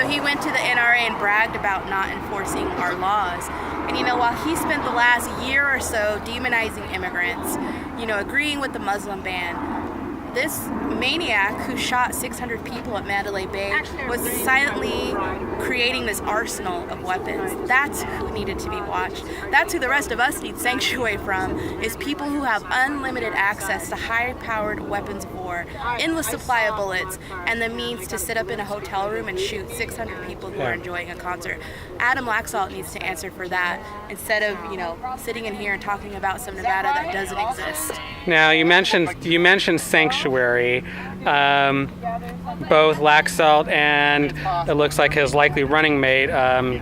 he went to the NRA and bragged about not enforcing our laws. And while he spent the last year or so demonizing immigrants, agreeing with the Muslim ban, this maniac who shot 600 people at Mandalay Bay was silently creating this arsenal of weapons. That's who needed to be watched. That's who the rest of us need sanctuary from, is people who have unlimited access to high-powered weapons of war, endless supply of bullets, and the means to sit up in a hotel room and shoot 600 people who are enjoying a concert. Adam Laxalt needs to answer for that instead of, sitting in here and talking about some Nevada that doesn't exist. Now, you mentioned sanctuary. Both Laxalt and it looks like his likely running mate,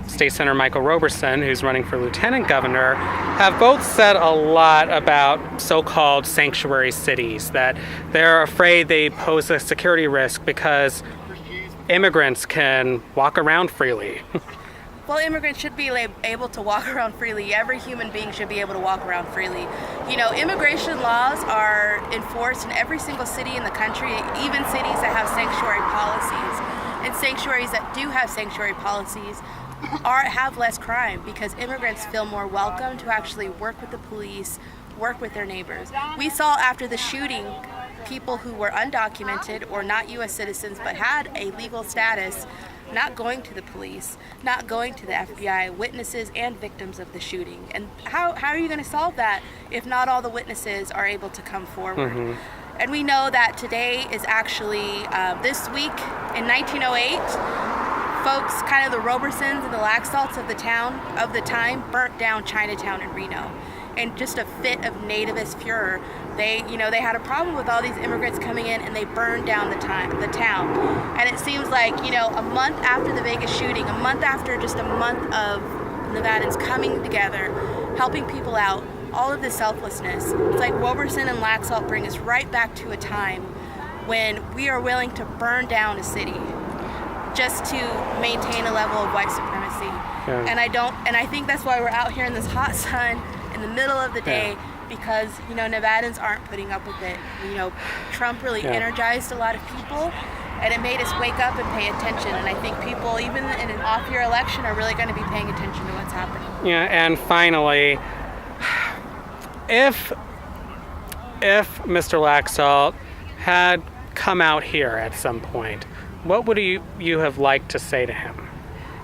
State Senator Michael Roberson, who's running for lieutenant governor, have both said a lot about so-called sanctuary cities, that they're afraid they pose a security risk because immigrants can walk around freely. Well, immigrants should be able to walk around freely. Every human being should be able to walk around freely. Immigration laws are enforced in every single city in the country, even cities that have sanctuary policies. And sanctuaries that do have sanctuary policies have less crime because immigrants feel more welcome to actually work with the police, work with their neighbors. We saw after the shooting, people who were undocumented or not U.S. citizens but had a legal status not going to the police, not going to the FBI, witnesses and victims of the shooting. And how are you going to solve that if not all the witnesses are able to come forward? Mm-hmm. And we know that today is actually, this week in 1908, folks, kind of the Robersons and the Laxalts of the time, burnt down Chinatown in Reno. And just a fit of nativist furor, they had a problem with all these immigrants coming in, and they burned down the town. And it seems like, a month after the Vegas shooting, a month after just a month of Nevadans coming together, helping people out, all of this selflessness, it's like Roberson and Laxalt bring us right back to a time when we are willing to burn down a city just to maintain a level of white supremacy. Yeah. And I think that's why we're out here in this hot sun in the middle of the day, because Nevadans aren't putting up with it. Trump really energized a lot of people, and it made us wake up and pay attention. And I think people, even in an off-year election, are really going to be paying attention to what's happening. Yeah, and finally, if Mr. Laxalt had come out here at some point, what would you have liked to say to him?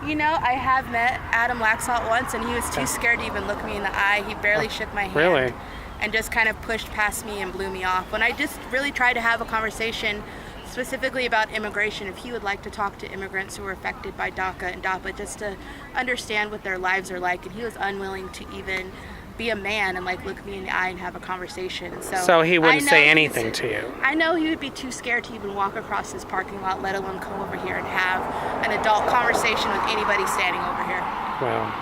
I have met Adam Laxalt once, and he was too scared to even look me in the eye. He barely shook my hand. Really? And just kind of pushed past me and blew me off. When I just really tried to have a conversation specifically about immigration, if he would like to talk to immigrants who were affected by DACA and DAPA, just to understand what their lives are like, and he was unwilling to even be a man and look me in the eye and have a conversation. So he wouldn't say anything to you? I know he would be too scared to even walk across this parking lot, let alone come over here and have an adult conversation with anybody standing over here. Well,